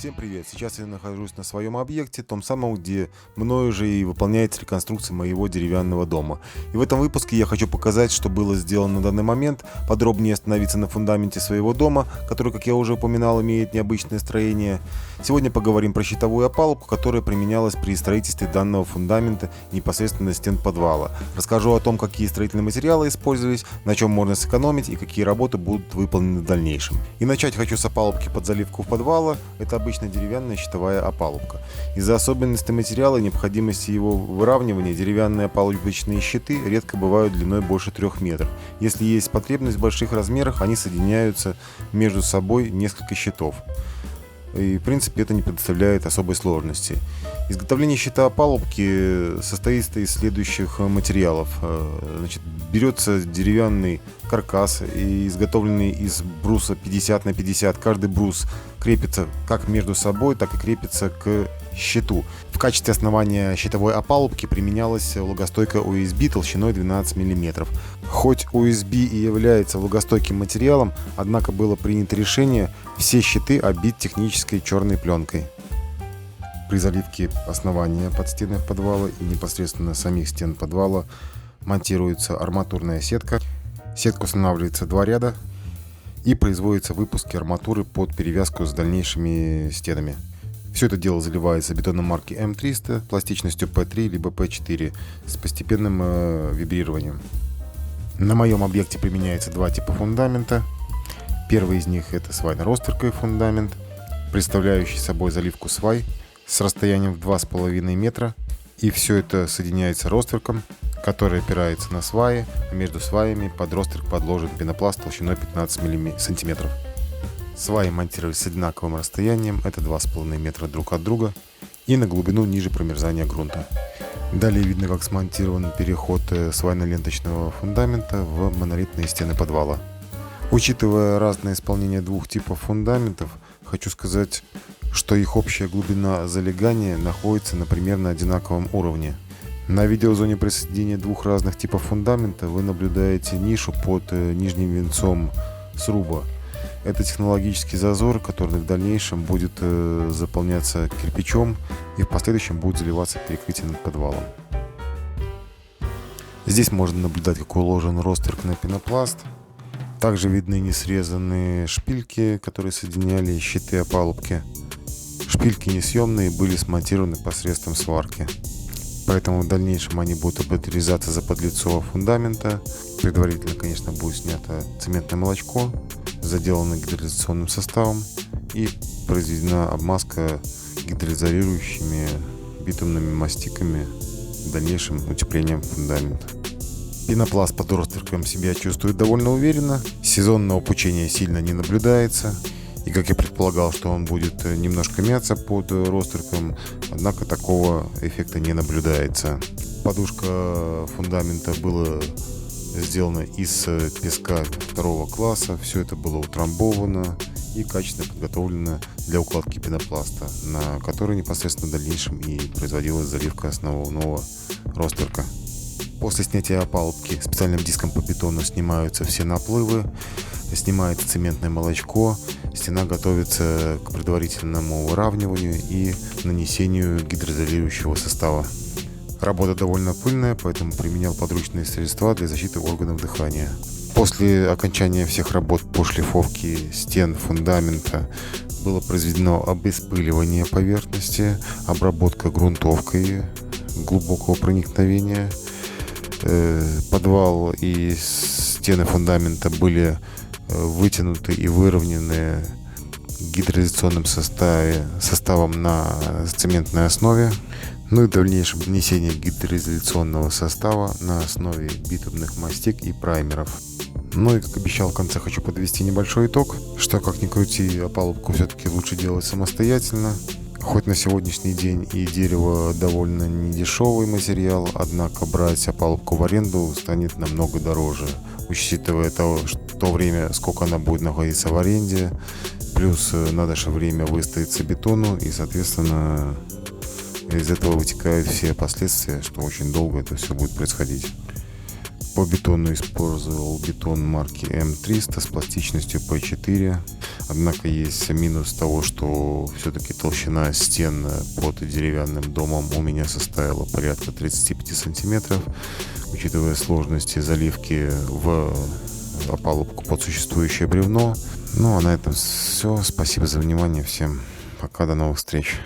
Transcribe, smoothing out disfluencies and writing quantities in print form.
Всем привет! Сейчас я нахожусь на своем объекте, том самом, где мною же и выполняется реконструкция моего деревянного дома. И в этом выпуске я хочу показать, что было сделано на данный момент, подробнее остановиться на фундаменте своего дома, который, как я уже упоминал, имеет необычное строение. Сегодня поговорим про щитовую опалубку, которая применялась при строительстве данного фундамента непосредственно стен подвала. Расскажу о том, какие строительные материалы использовались, на чем можно сэкономить и какие работы будут выполнены в дальнейшем. И начать хочу с опалубки под заливку подвала. Это обычно деревянная щитовая опалубка. Из-за особенностей материала и необходимости его выравнивания деревянные опалубочные щиты редко бывают длиной больше 3 метров. Если есть потребность в больших размерах, они соединяются между собой несколько щитов. И в принципе это не представляет особой сложности. Изготовление щита опалубки состоит из следующих материалов. Берется деревянный каркас, изготовленный из бруса 50 на 50. Каждый брус крепится как между собой, так и крепится к щиту. В качестве основания щитовой опалубки применялась влагостойкая USB толщиной 12 мм. Хоть USB и является влагостойким материалом, однако было принято решение все щиты обить технической черной пленкой. При заливке основания под стены подвала и непосредственно самих стен подвала монтируется арматурная сетка. Сетка устанавливается 2 ряда и производится выпуски арматуры под перевязку с дальнейшими стенами. Все это дело заливается бетоном марки М300 пластичностью P3 либо P4 с постепенным вибрированием. На моем объекте применяется 2 типа фундамента. Первый из них это свайно-ростверковый фундамент, представляющий собой заливку свай с расстоянием в 2,5 метра. И все это соединяется ростверком, который опирается на сваи, а между сваями под ростверк подложен пенопласт толщиной 15 сантиметров. Сваи монтировались с одинаковым расстоянием, это 2,5 метра друг от друга, и на глубину ниже промерзания грунта. Далее видно, как смонтирован переход свайно-ленточного фундамента в монолитные стены подвала. Учитывая разное исполнение 2 типов фундаментов, хочу сказать, что их общая глубина залегания находится, например, на одинаковом уровне. На видеозоне присоединения 2 разных типов фундамента вы наблюдаете нишу под нижним венцом сруба. Это технологический зазор, который в дальнейшем будет заполняться кирпичом и в последующем будет заливаться перекрытие над подвалом. Здесь можно наблюдать, как уложен ростверк на пенопласт. Также видны несрезанные шпильки, которые соединяли щиты опалубки. Шпильки несъемные были смонтированы посредством сварки. Поэтому в дальнейшем они будут отрезаться за подлицо фундамента. Предварительно, конечно, будет снято цементное молочко, заделано гидролизационным составом и произведена обмазка гидроизолирующими битумными мастиками с дальнейшим утеплением фундамента. Пенопласт под ростверком себя чувствует довольно уверенно, сезонного пучения сильно не наблюдается. И как я предполагал, что он будет немножко мяться под ростверком, однако такого эффекта не наблюдается. Подушка фундамента была сделана из песка 2 класса, все это было утрамбовано и качественно подготовлено для укладки пенопласта, на который непосредственно в дальнейшем и производилась заливка основного ростверка. После снятия опалубки специальным диском по бетону снимаются все наплывы, снимается цементное молочко, стена готовится к предварительному выравниванию и нанесению гидроизолирующего состава. Работа довольно пыльная, поэтому применял подручные средства для защиты органов дыхания. После окончания всех работ по шлифовке стен фундамента было произведено обеспыливание поверхности, обработка грунтовкой глубокого проникновения. Подвал и стены фундамента были вытянуты и выровнены гидроизоляционным составом на цементной основе. Ну и в дальнейшем нанесение гидроизоляционного состава на основе битумных мастик и праймеров. Ну и как обещал, в конце хочу подвести небольшой итог, что как ни крути, опалубку все-таки лучше делать самостоятельно. Хоть на сегодняшний день и дерево довольно недешевый материал, однако брать опалубку в аренду станет намного дороже, учитывая то время, сколько она будет находиться в аренде, плюс надо же время выстояться бетону, и соответственно из этого вытекают все последствия, что очень долго это все будет происходить. По бетону использовал бетон марки М300 с пластичностью P4. Однако есть минус того, что все-таки толщина стен под деревянным домом у меня составила порядка 35 сантиметров. Учитывая сложности заливки в опалубку под существующее бревно. Ну а на этом все. Спасибо за внимание всем. Пока, до новых встреч.